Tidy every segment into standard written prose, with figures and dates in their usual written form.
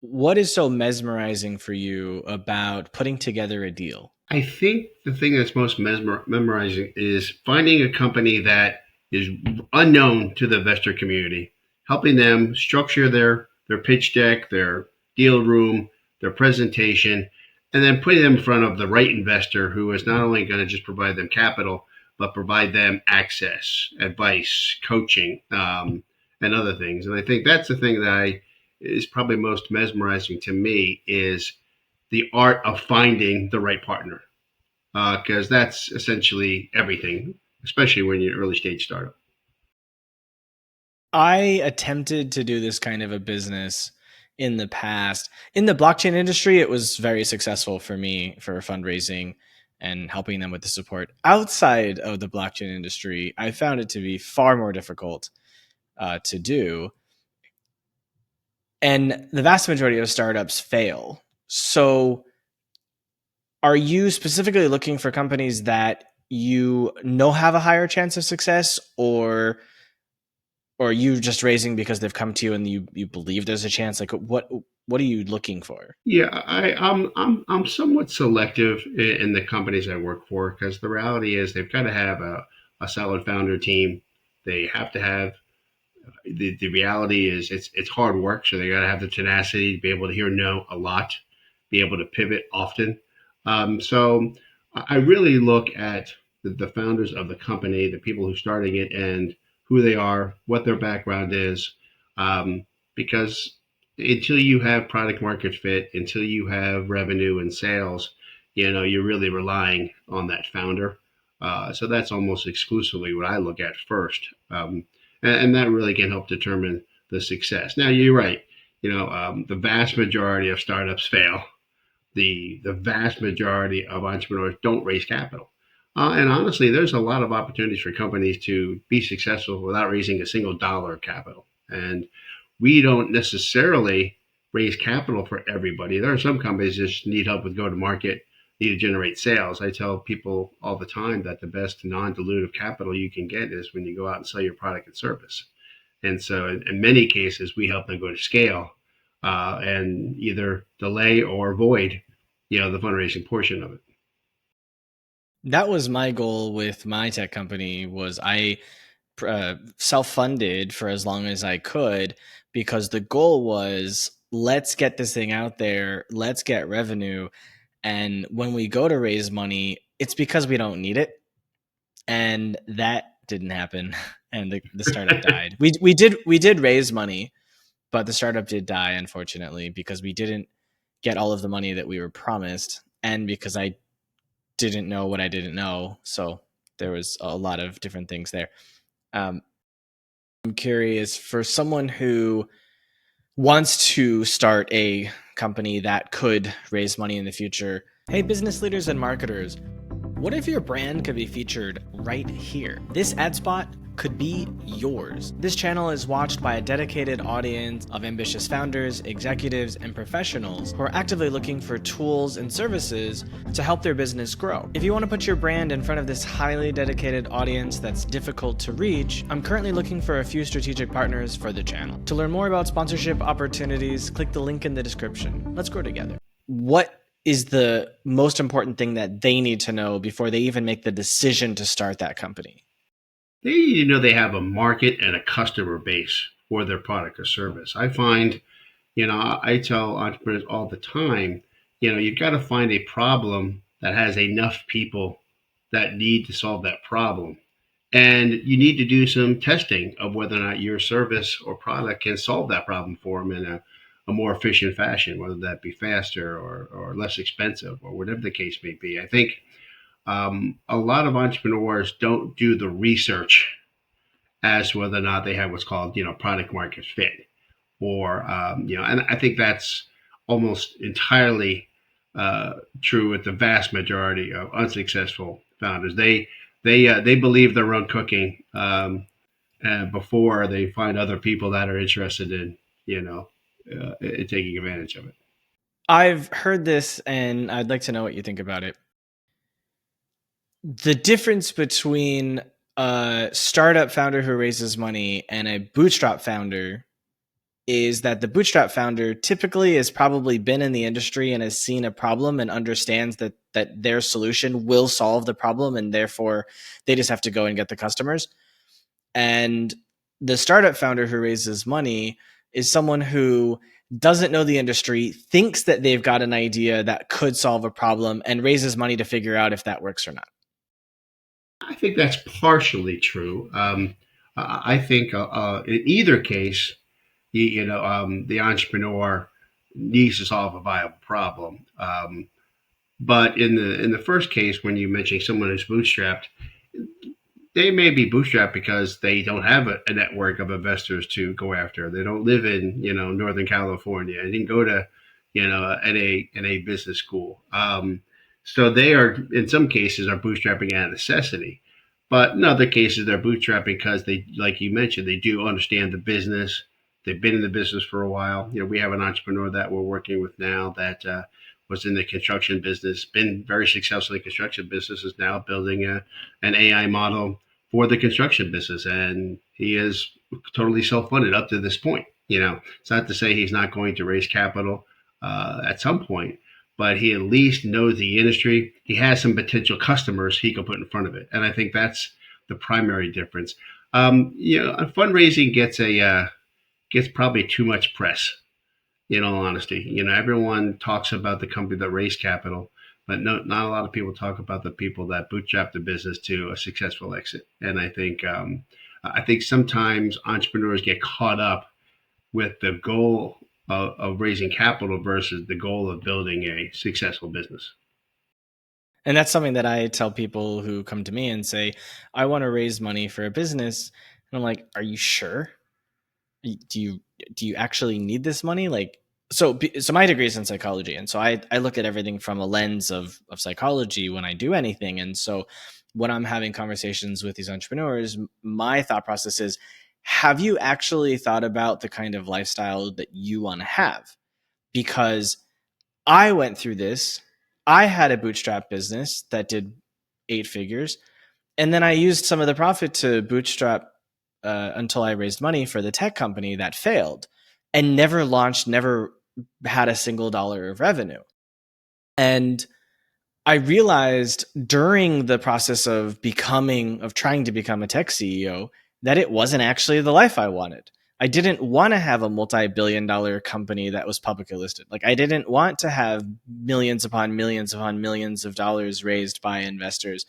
What is so mesmerizing for you about putting together a deal? I think the thing that's most memorizing is finding a company that is unknown to the investor community, helping them structure their pitch deck, their deal room, their presentation, and then putting them in front of the right investor who is not only going to just provide them capital, but provide them access, advice, coaching, and other things. And I think that's the thing that I is probably most mesmerizing to me is the art of finding the right partner because that's essentially everything, especially when you're an early stage startup. I attempted to do this kind of a business in the past. In the blockchain industry, it was very successful for me for fundraising and helping them with the support. Outside of the blockchain industry, I found it to be far more difficult to do. And the vast majority of startups fail. So, are you specifically looking for companies that you know have a higher chance of success, or are you just raising because they've come to you and you believe there's a chance? Like what are you looking for? Yeah, I'm somewhat selective in the companies I work for because the reality is they've got to have a solid founder team. They have to have the reality is it's hard work, so they got to have the tenacity to be able to hear no a lot, be able to pivot often. So I really look at the founders of the company, the people who are starting it, and who they are, what their background is, because until you have product market fit, until you have revenue and sales, you're really relying on that founder. So that's almost exclusively what I look at first. And that really can help determine the success. Now, you're right. The vast majority of startups fail. The vast majority of entrepreneurs don't raise capital. And honestly, there's a lot of opportunities for companies to be successful without raising a single dollar of capital. And we don't necessarily raise capital for everybody. There are some companies that just need help with go to market, need to generate sales. I tell people all the time that the best non dilutive capital you can get is when you go out and sell your product and service. And so, in many cases, we help them go to scale and either delay or avoid, the fundraising portion of it. That was my goal with my tech company. Was I self-funded for as long as I could, because the goal was, let's get this thing out there, let's get revenue, and when we go to raise money, it's because we don't need it, and that didn't happen. And the startup died. We did raise money, but the startup did die, unfortunately, because we didn't get all of the money that we were promised, and because I didn't know what I didn't know. So there was a lot of different things there. um, I'm curious, for someone who wants to start a company that could raise money in the future. Hey, business leaders and marketers, what if your brand could be featured right here? This ad spot could be yours. This channel is watched by a dedicated audience of ambitious founders, executives, and professionals who are actively looking for tools and services to help their business grow. If you want to put your brand in front of this highly dedicated audience that's difficult to reach, I'm currently looking for a few strategic partners for the channel. To learn more about sponsorship opportunities, click the link in the description. Let's grow together. What is the most important thing that they need to know before they even make the decision to start that company? They have a market and a customer base for their product or service. I find, I tell entrepreneurs all the time, you've got to find a problem that has enough people that need to solve that problem. And you need to do some testing of whether or not your service or product can solve that problem for them in a more efficient fashion, whether that be faster or less expensive or whatever the case may be. I think a lot of entrepreneurs don't do the research as to whether or not they have what's called, product market fit, or and I think that's almost entirely true with the vast majority of unsuccessful founders. They believe their own cooking before they find other people that are interested in in taking advantage of it. I've heard this and I'd like to know what you think about it. The difference between a startup founder who raises money and a bootstrap founder is that the bootstrap founder typically has probably been in the industry and has seen a problem and understands that their solution will solve the problem, and therefore they just have to go and get the customers. And the startup founder who raises money is someone who doesn't know the industry, thinks that they've got an idea that could solve a problem, and raises money to figure out if that works or not. I think that's partially true. I think in either case, the entrepreneur needs to solve a viable problem. But in the first case, when you mentioned someone who's bootstrapped, they may be bootstrapped because they don't have a network of investors to go after. They don't live in Northern California. They didn't go to NA business school. So they are in some cases are bootstrapping out of necessity, but in other cases they're bootstrapping because they, like you mentioned, they do understand the business. They've been in the business for a while. We have an entrepreneur that we're working with now that was in the construction business, been very successful in the construction business, is now building an AI model for the construction business, and he is totally self-funded up to this point. It's not to say he's not going to raise capital at some point, but he at least knows the industry. He has some potential customers he can put in front of it, and I think that's the primary difference. Fundraising gets probably too much press, in all honesty. Everyone talks about the company that raised capital, but not a lot of people talk about the people that bootstrap the business to a successful exit. And I think sometimes entrepreneurs get caught up with the goal of raising capital versus the goal of building a successful business. And that's something that I tell people who come to me and say, I want to raise money for a business. And I'm like, are you sure? Do you actually need this money? Like, so my degree is in psychology, and so I look at everything from a lens of psychology when I do anything. And so when I'm having conversations with these entrepreneurs, my thought process is, have you actually thought about the kind of lifestyle that you want to have? Because I went through this. I had a bootstrap business that did 8 figures, and then I used some of the profit to bootstrap until I raised money for the tech company that failed and never launched, never had a single dollar of revenue. And I realized during the process of trying to become a tech CEO, that it wasn't actually the life I wanted. I didn't want to have a multi-billion-dollar company that was publicly listed. Like, I didn't want to have millions upon millions upon millions of dollars raised by investors.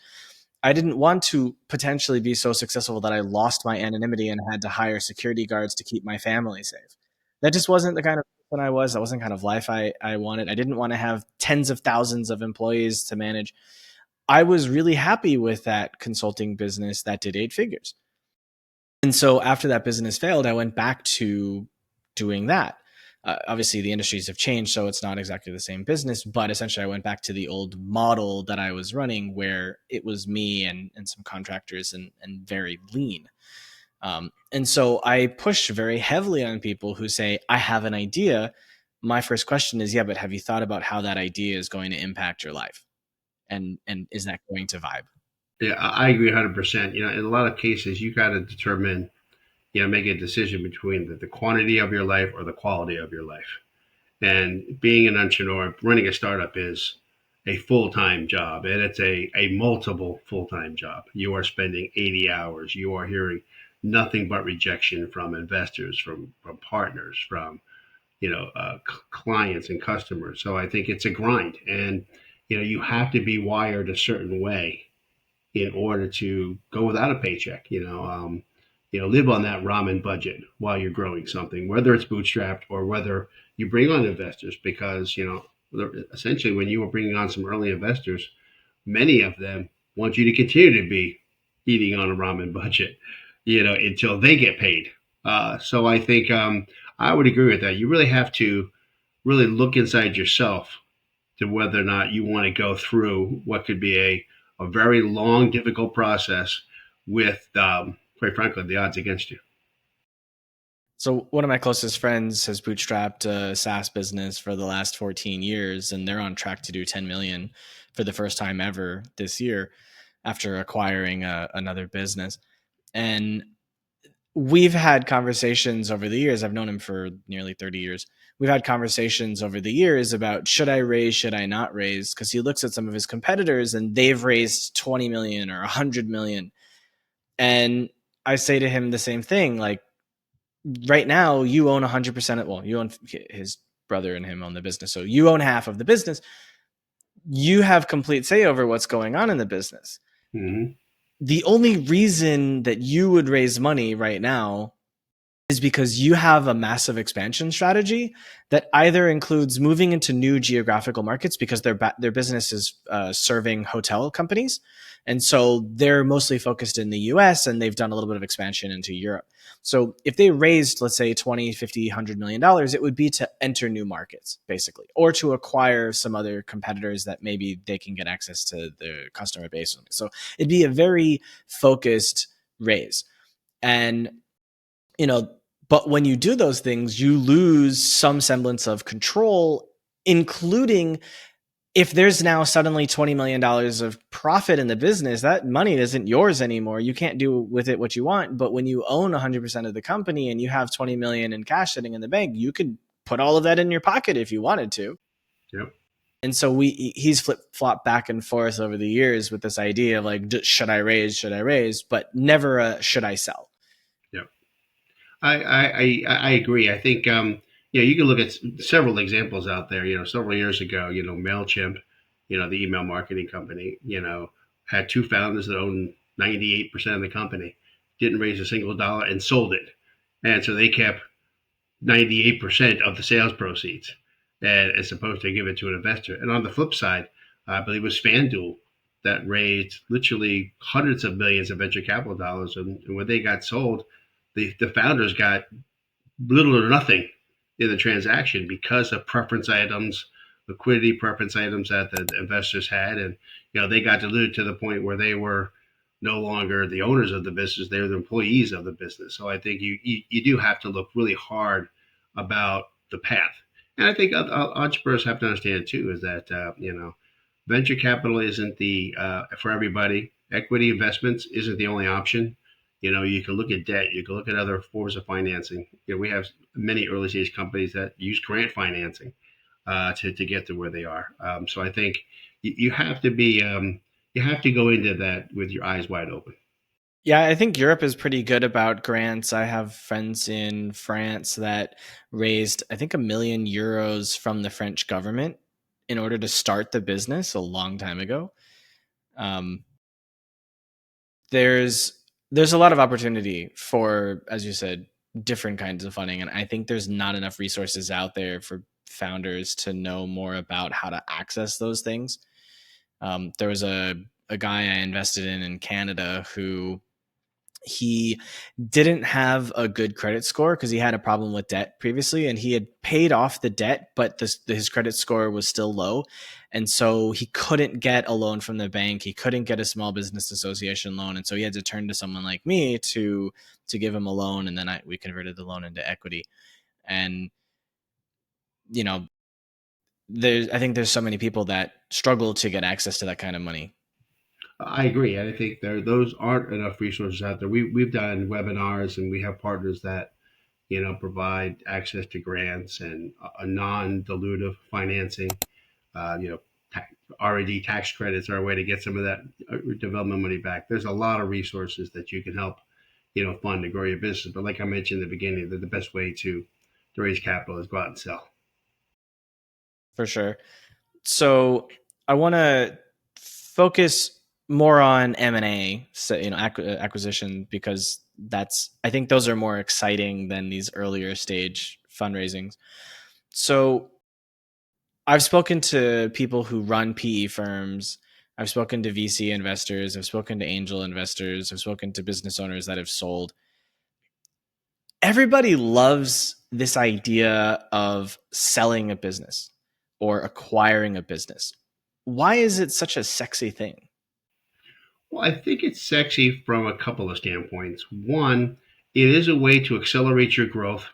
I didn't want to potentially be so successful that I lost my anonymity and had to hire security guards to keep my family safe. That just wasn't the kind of person I was. That wasn't the kind of life I wanted. I didn't want to have tens of thousands of employees to manage. I was really happy with that consulting business that did 8 figures. And so after that business failed, I went back to doing that. Obviously, the industries have changed, so it's not exactly the same business. But essentially, I went back to the old model that I was running, where it was me and some contractors and very lean. And so I push very heavily on people who say, I have an idea. My first question is, yeah, but have you thought about how that idea is going to impact your life? And is that going to vibe? Yeah, I agree 100%. In a lot of cases, you got to determine, make a decision between the quantity of your life or the quality of your life. And being an entrepreneur, running a startup is a full time job, and it's a multiple full time job. You are spending 80 hours. You are hearing nothing but rejection from investors, from partners, from clients and customers. So I think it's a grind, and you have to be wired a certain way in order to go without a paycheck. Live on that ramen budget while you're growing something, whether it's bootstrapped or whether you bring on investors. Because essentially, when you were bringing on some early investors, many of them want you to continue to be eating on a ramen budget, until they get paid. So I think I would agree with that. You really have to really look inside yourself to whether or not you want to go through what could be a very long, difficult process with, quite frankly, the odds against you. So one of my closest friends has bootstrapped a SaaS business for the last 14 years, and they're on track to do 10 million for the first time ever this year after acquiring another business. And we've had conversations over the years. I've known him for nearly 30 years. We've had conversations over the years about should I raise, should I not raise? Because he looks at some of his competitors and they've raised 20 million or 100 million. And I say to him the same thing, like, right now you own 100% of, well, you own, his brother and him own the business. So you own half of the business. You have complete say over what's going on in the business. Mm-hmm. The only reason that you would raise money right now is because you have a massive expansion strategy that either includes moving into new geographical markets because their business is serving hotel companies, and so they're mostly focused in the US and they've done a little bit of expansion into Europe. So if they raised, let's say, 20, 50, $100 million, it would be to enter new markets basically, or to acquire some other competitors that maybe they can get access to the customer base. So it'd be a very focused raise. And you know, but when you do those things, you lose some semblance of control, including if there's now suddenly $20 million of profit in the business, that money isn't yours anymore. You can't do with it what you want. But when you own 100% of the company and you have 20 million in cash sitting in the bank, you could put all of that in your pocket if you wanted to. Yep. And so he's flip flop back and forth over the years with this idea of like, should I raise, but never should I sell. Yep. I agree. I think you can look at several examples out there. Several years ago, MailChimp, the email marketing company, had two founders that owned 98% of the company, didn't raise a single dollar and sold it, and so they kept 98% of the sales proceeds, and as opposed to give it to an investor. And on the flip side, I believe it was FanDuel that raised literally hundreds of millions of venture capital dollars, and when they got sold, the founders got little or nothing in the transaction because of preference items, liquidity preference items that the investors had, and they got diluted to the point where they were no longer the owners of the business; they were the employees of the business. So I think you do have to look really hard about the path, and I think entrepreneurs have to understand too is that venture capital isn't the for everybody. Equity investments isn't the only option. You can look at debt, you can look at other forms of financing. We have many early stage companies that use grant financing to get to where they are. So I think you have to be you have to go into that with your eyes wide open. Yeah, I think Europe is pretty good about grants. I have friends in France that raised, I think, €1 million from the French government in order to start the business a long time ago. Um, there's there's a lot of opportunity for, as you said, different kinds of funding, and I think there's not enough resources out there for founders to know more about how to access those things. There was a guy I invested in Canada who he didn't have a good credit score because he had a problem with debt previously and he had paid off the debt, but his credit score was still low. And so he couldn't get a loan from the bank. He couldn't get a small business association loan. And so he had to turn to someone like me to give him a loan. And then we converted the loan into equity. And, you know, I think there's so many people that struggle to get access to that kind of money. I agree. I think those aren't enough resources out there. We've done webinars and we have partners that provide access to grants and a non-dilutive financing. You know, R&D tax credits are a way to get some of that development money back. There's a lot of resources that you can help, fund to grow your business. But like I mentioned in the beginning, the best way to raise capital is go out and sell. For sure. So I want to focus more on M&A, so, acquisition, because I think those are more exciting than these earlier stage fundraisings. So I've spoken to people who run PE firms. I've spoken to VC investors. I've spoken to angel investors. I've spoken to business owners that have sold. Everybody loves this idea of selling a business or acquiring a business. Why is it such a sexy thing? Well, I think it's sexy from a couple of standpoints. One, it is a way to accelerate your growth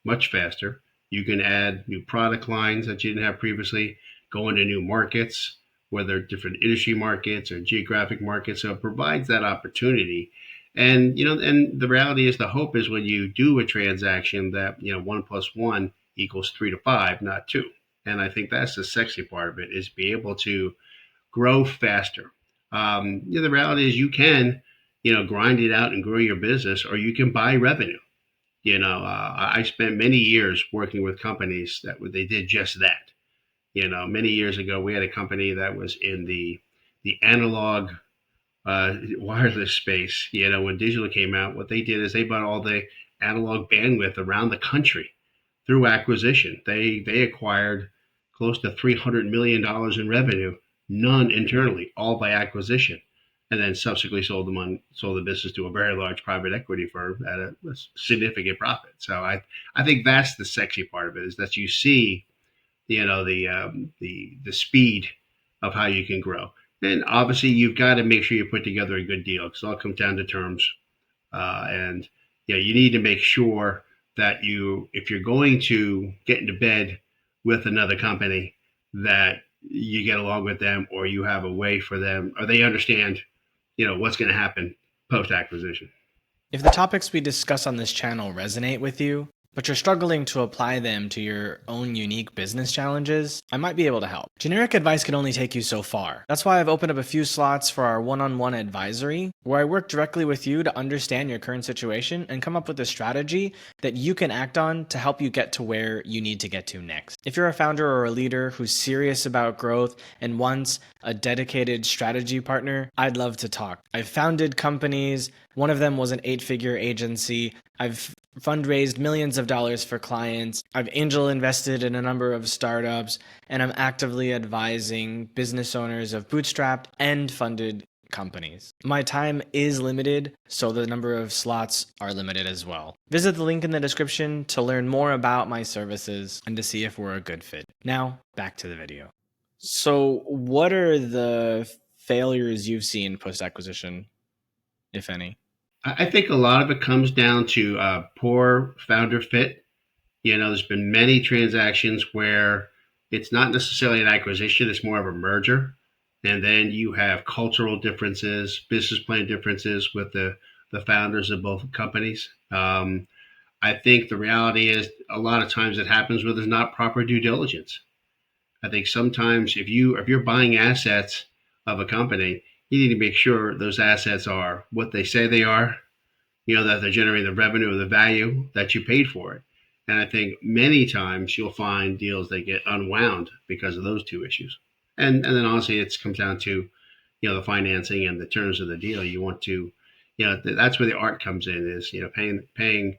much faster. You can add new product lines that you didn't have previously, go into new markets, whether different industry markets or geographic markets. So it provides that opportunity. And and the reality is, the hope is when you do a transaction that 1 plus 1 equals 3 to 5, not two. And I think that's the sexy part of it, is be able to grow faster. The reality is, you can grind it out and grow your business, or you can buy revenue. I spent many years working with companies that they did just that. Many years ago, we had a company that was in the analog wireless space. When digital came out, what they did is they bought all the analog bandwidth around the country through acquisition. They acquired close to $300 million in revenue, none internally, all by acquisition, and then subsequently sold the business to a very large private equity firm at a significant profit. So I think that's the sexy part of it, is that you see the speed of how you can grow. And obviously, you've got to make sure you put together a good deal, because it all comes down to terms. And you need to make sure that if you're going to get into bed with another company, that you get along with them, or you have a way for them, or they understand, what's going to happen post acquisition. If the topics we discuss on this channel resonate with you, but you're struggling to apply them to your own unique business challenges, I might be able to help. Generic advice can only take you so far. That's why I've opened up a few slots for our one-on-one advisory, where I work directly with you to understand your current situation and come up with a strategy that you can act on to help you get to where you need to get to next. If you're a founder or a leader who's serious about growth and wants a dedicated strategy partner, I'd love to talk. I've founded companies. One of them was an 8-figure agency. I've fundraised millions of dollars for clients. I've angel invested in a number of startups, and I'm actively advising business owners of bootstrapped and funded companies. My time is limited, so the number of slots are limited as well. Visit the link in the description to learn more about my services and to see if we're a good fit. Now, back to the video. So, what are the failures you've seen post-acquisition, if any? I think a lot of it comes down to poor founder fit. There's been many transactions where it's not necessarily an acquisition, it's more of a merger. And then you have cultural differences, business plan differences with the founders of both companies. I think the reality is, a lot of times it happens where there's not proper due diligence. I think sometimes if you're buying assets of a company, you need to make sure those assets are what they say they are, that they're generating the revenue or the value that you paid for it. And I think many times you'll find deals that get unwound because of those two issues. And then honestly, it comes down to, the financing and the terms of the deal. You want to, that's where the art comes in, is, paying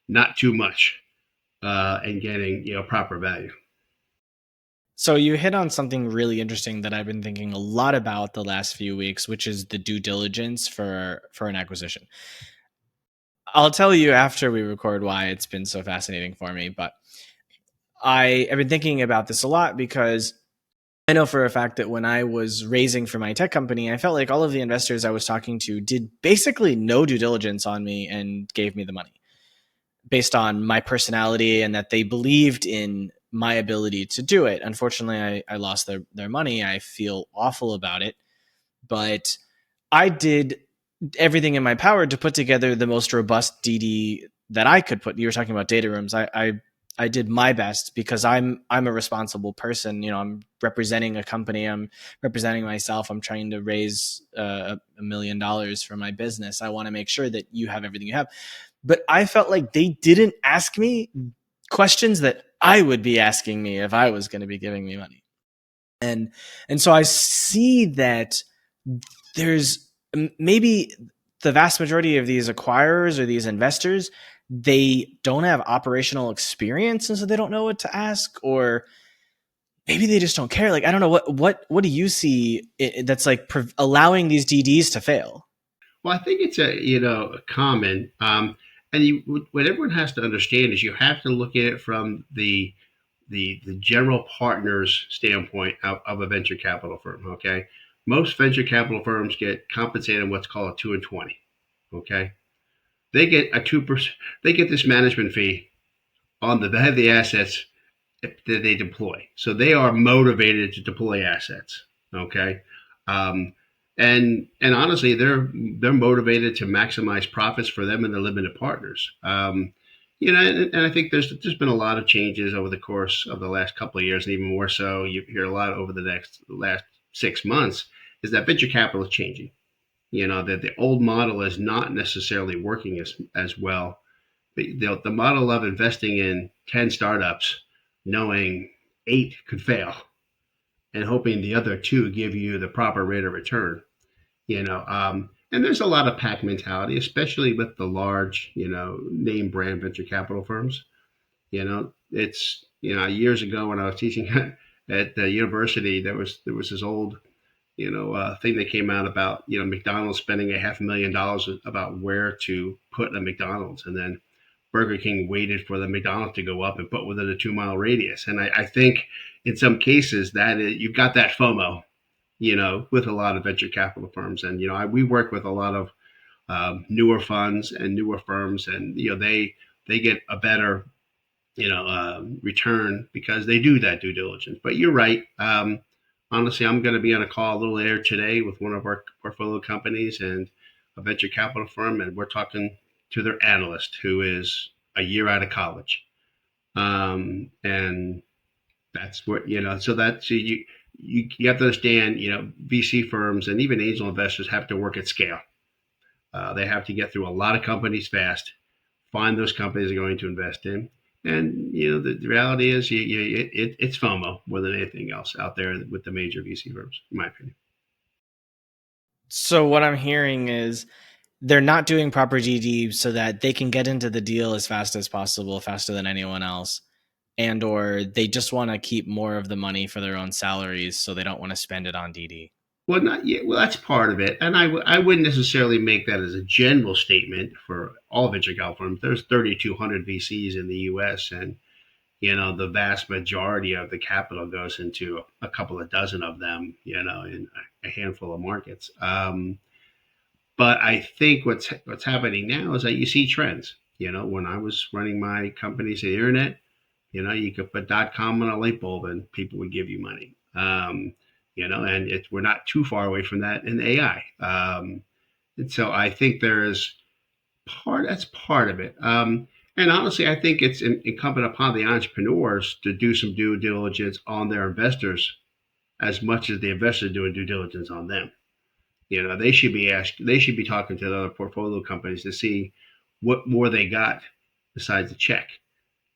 not too much, and getting, proper value. So you hit on something really interesting that I've been thinking a lot about the last few weeks, which is the due diligence for an acquisition. I'll tell you after we record why it's been so fascinating for me, but I have been thinking about this a lot because I know for a fact that when I was raising for my tech company, I felt like all of the investors I was talking to did basically no due diligence on me and gave me the money based on my personality and that they believed in my ability to do it. Unfortunately, I lost their money. I feel awful about it, but I did everything in my power to put together the most robust DD that I could put. You were talking about data rooms. I did my best because I'm a responsible person. I'm representing a company. I'm representing myself. I'm trying to raise $1 million for my business. I want to make sure that you have everything you have. But I felt like they didn't ask me questions that I would be asking me if I was going to be giving me money. And so I see that there's maybe the vast majority of these acquirers or these investors, they don't have operational experience, and so they don't know what to ask, or maybe they just don't care. Like, I don't know, what do you see that's like allowing these DDs to fail? Well, I think it's a common, what everyone has to understand is, you have to look at it from the general partner's standpoint of a venture capital firm. Okay, most venture capital firms get compensated on what's called a 2 and 20. Okay, they get a 2%. They get this management fee on the value of the assets that they deploy. So they are motivated to deploy assets. Okay. And honestly, they're motivated to maximize profits for them and the limited partners. And I think there's been a lot of changes over the course of the last couple of years, and even more so, you hear a lot over the last 6 months. Is that venture capital is changing? That the old model is not necessarily working as well. The model of investing in 10 startups, knowing 8 could fail, and hoping the other 2 give you the proper rate of return. And there's a lot of pack mentality, especially with the large, name brand venture capital firms. It's years ago when I was teaching at the university, there was this old thing that came out about McDonald's spending $500,000 about where to put a McDonald's, and then Burger King waited for the McDonald's to go up and put within a 2 mile radius. And I think in some cases you've got that FOMO, with a lot of venture capital firms. And we work with a lot of newer funds and newer firms, and they get a better return because they do that due diligence. But you're right. Honestly, I'm going to be on a call a little later today with one of our portfolio companies and a venture capital firm, and we're talking to their analyst who is a year out of college. And that's what So that's you have to understand. VC firms and even angel investors have to work at scale. They have to get through a lot of companies fast, find those companies they're going to invest in. And the reality is, it's FOMO more than anything else out there with the major VC firms, in my opinion. So what I'm hearing is they're not doing proper DD so that they can get into the deal as fast as possible, faster than anyone else, and or they just want to keep more of the money for their own salaries, so they don't want to spend it on DD. Well, not yet. Well, that's part of it, and I wouldn't necessarily make that as a general statement for all venture capital firms. There's 3,200 VCs in the U.S., and the vast majority of the capital goes into a couple of dozen of them, in a handful of markets. But I think what's happening now is that you see trends. When I was running my companies on the internet, you could put .com on a light bulb and people would give you money. And we're not too far away from that in AI. And so I think that's part of it. And honestly, I think it's incumbent upon the entrepreneurs to do some due diligence on their investors as much as the investors doing due diligence on them. They should be talking to the other portfolio companies to see what more they got besides the check.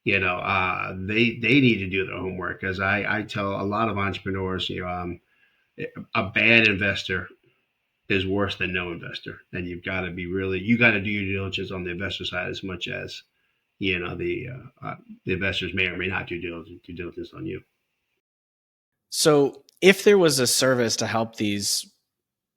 They need to do their homework, because I tell a lot of entrepreneurs, a bad investor is worse than no investor, and you got to do your diligence on the investor side as much as the investors may or may not do due diligence on you. So if there was a service to help these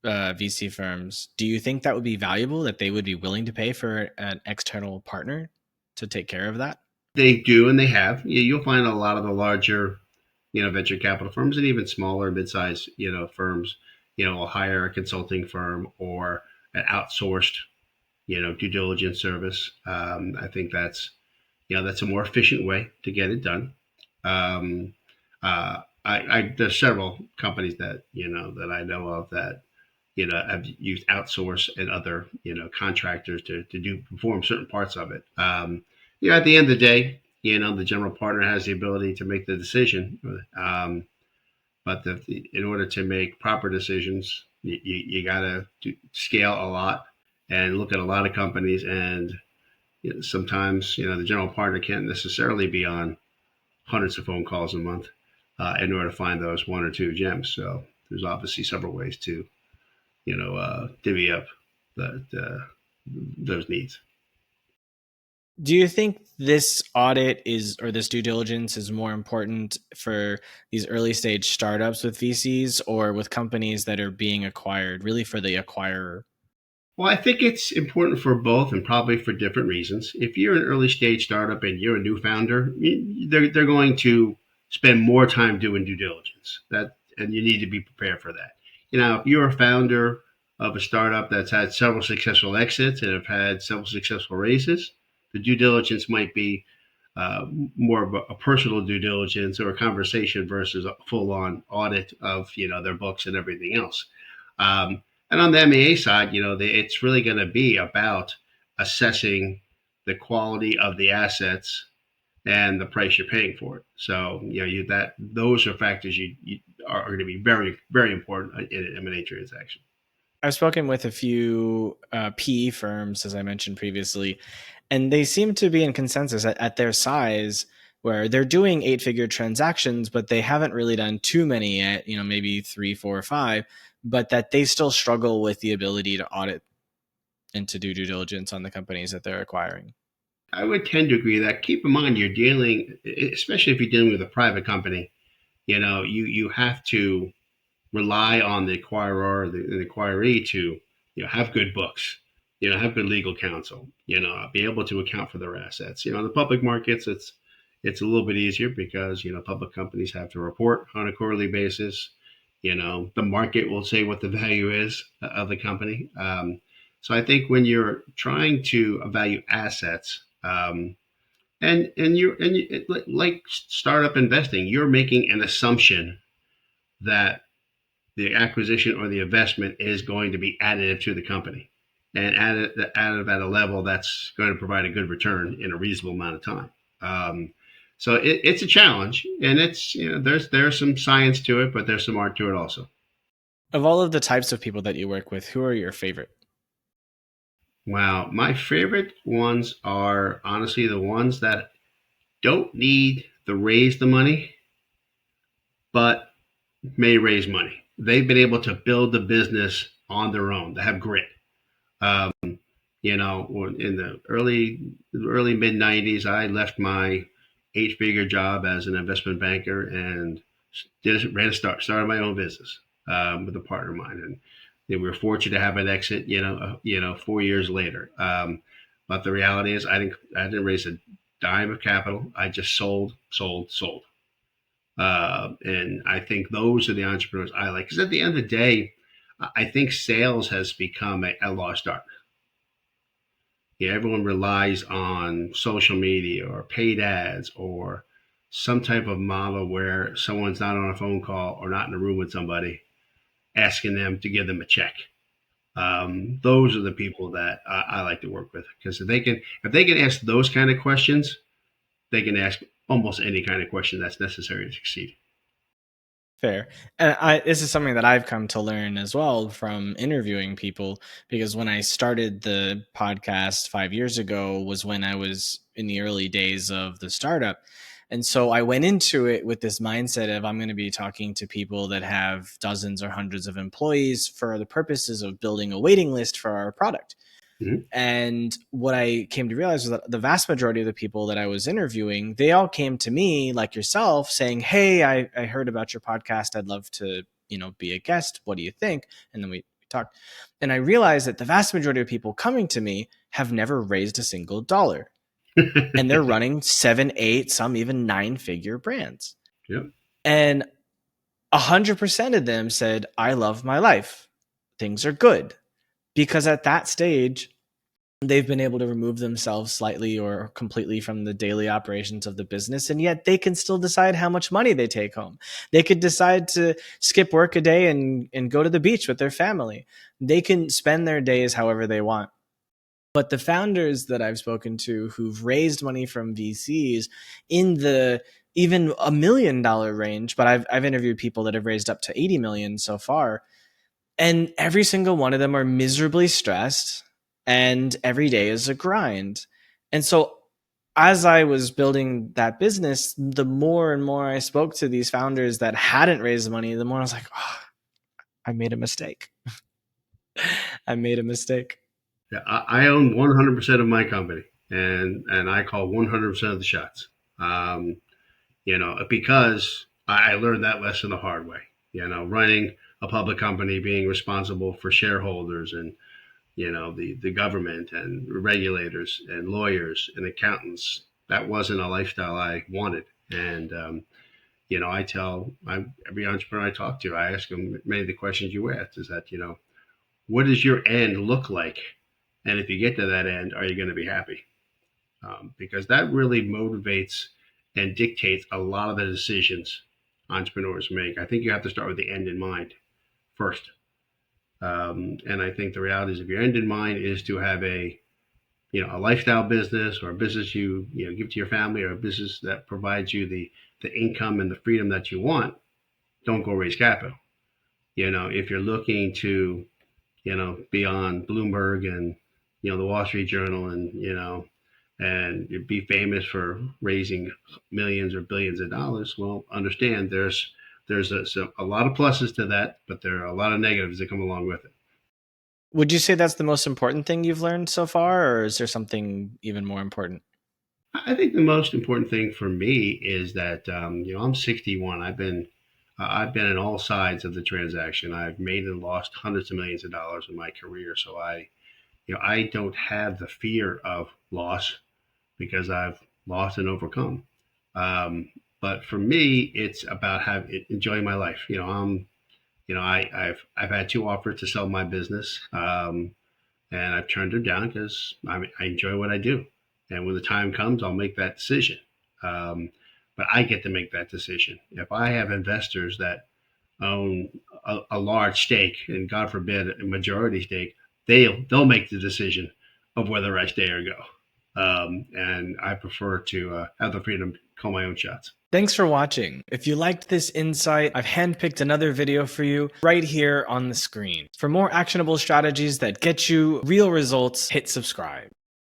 VC firms, do you think that would be valuable, that they would be willing to pay for an external partner to take care of that? They do, and they have. You'll find a lot of the larger, venture capital firms, and even smaller, mid-sized, firms, will hire a consulting firm or an outsourced, due diligence service. I think that's a more efficient way to get it done. Um, there's several companies that I know of that have used outsource and other contractors to do perform certain parts of it. At the end of the day, the general partner has the ability to make the decision. But in order to make proper decisions, you got to scale a lot and look at a lot of companies. And sometimes, the general partner can't necessarily be on hundreds of phone calls a month in order to find those one or two gems. So there's obviously several ways to, divvy up those needs. Do you think this audit or this due diligence is more important for these early stage startups with VCs or with companies that are being acquired, really for the acquirer? Well, I think it's important for both, and probably for different reasons. If you're an early stage startup and you're a new founder, they're going to spend more time doing due diligence. And you need to be prepared for that. If you're a founder of a startup that's had several successful exits and have had several successful raises, the due diligence might be more of a personal due diligence or a conversation versus a full-on audit of their books and everything else. And on the M&A side, it's really going to be about assessing the quality of the assets and the price you're paying for it. So that those are factors you are going to be very, very important in an M&A transaction. I've spoken with a few PE firms, as I mentioned previously, and they seem to be in consensus at their size, where they're doing eight-figure transactions, but they haven't really done too many yet, maybe three, four, or five, but that they still struggle with the ability to audit and to do due diligence on the companies that they're acquiring. I would tend to agree that. Keep in mind, you're dealing, especially if you're dealing with a private company, you have to rely on the acquirer, the acquiree to have good books, have good legal counsel, be able to account for their assets. In the public markets, it's a little bit easier because public companies have to report on a quarterly basis. The market will say what the value is of the company. So I think when you're trying to evaluate assets, like startup investing, you're making an assumption that the acquisition or the investment is going to be additive to the company and additive at a level that's going to provide a good return in a reasonable amount of time. So it's a challenge, and it's there's some science to it, but there's some art to it also. Of all of the types of people that you work with, who are your favorite? Wow, my favorite ones are honestly the ones that don't need to raise the money, but may raise money. They've been able to build the business on their own. They have grit. Um, in the early mid '90s, I left my eight-figure job as an investment banker and started my own business with a partner of mine, and we were fortunate to have an exit. 4 years later. But the reality is, I didn't raise a dime of capital. I just sold, sold, sold. And I think those are the entrepreneurs I like because at the end of the day, I think sales has become a lost art. Everyone relies on social media or paid ads or some type of model where someone's not on a phone call or not in a room with somebody asking them to give them a check. Those are the people that I like to work with because if they can ask those kind of questions, they can ask almost any kind of question that's necessary to succeed. Fair. And this is something that I've come to learn as well from interviewing people, because when I started the podcast 5 years ago was when I was in the early days of the startup. And so I went into it with this mindset of I'm going to be talking to people that have dozens or hundreds of employees for the purposes of building a waiting list for our product. Mm-hmm. And what I came to realize was that the vast majority of the people that I was interviewing, they all came to me like yourself saying, hey, I heard about your podcast. I'd love to, be a guest. What do you think? And then we talked. And I realized that the vast majority of people coming to me have never raised a single dollar. And they're running 7, 8, some even 9-figure brands. Yep. And 100% of them said, I love my life. Things are good. Because at that stage, they've been able to remove themselves slightly or completely from the daily operations of the business, and yet they can still decide how much money they take home. They could decide to skip work a day and go to the beach with their family. They can spend their days however they want. But the founders that I've spoken to who've raised money from VCs in the even $1 million range, but I've interviewed people that have raised up to 80 million so far, and every single one of them are miserably stressed, and every day is a grind. And so as I was building that business, the more and more I spoke to these founders that hadn't raised money, the more I was like, oh, I made a mistake. I made a mistake. Yeah, I own 100% of my company, and I call 100% of the shots. Because I learned that lesson the hard way. Running a public company, being responsible for shareholders and the government and regulators and lawyers and accountants. That wasn't a lifestyle I wanted. And every entrepreneur I talk to, I ask them many of the questions you asked. Is that what does your end look like? And if you get to that end, are you going to be happy? Because that really motivates and dictates a lot of the decisions entrepreneurs make. I think you have to start with the end in mind first. And I think the reality is, if your end in mind is to have a lifestyle business, or a business you give to your family, or a business that provides you the income and the freedom that you want, don't go raise capital. If you're looking to be on Bloomberg and the Wall Street Journal, and be famous for raising millions or billions of dollars, well, understand there's a lot of pluses to that, but there are a lot of negatives that come along with it. Would you say that's the most important thing you've learned so far, or is there something even more important? I think the most important thing for me is that I'm 61. I've been in all sides of the transaction. I've made and lost hundreds of millions of dollars in my career, so I don't have the fear of loss, because I've lost and overcome. But for me, it's about enjoying my life. I've had two offers to sell my business, and I've turned them down because I enjoy what I do. And when the time comes, I'll make that decision. Um, but I get to make that decision. If I have investors that own a large stake, and God forbid a majority stake, they'll make the decision of whether I stay or go. And I prefer to have the freedom to call my own shots. Thanks for watching. If you liked this insight, I've handpicked another video for you right here on the screen. For more actionable strategies that get you real results, hit subscribe.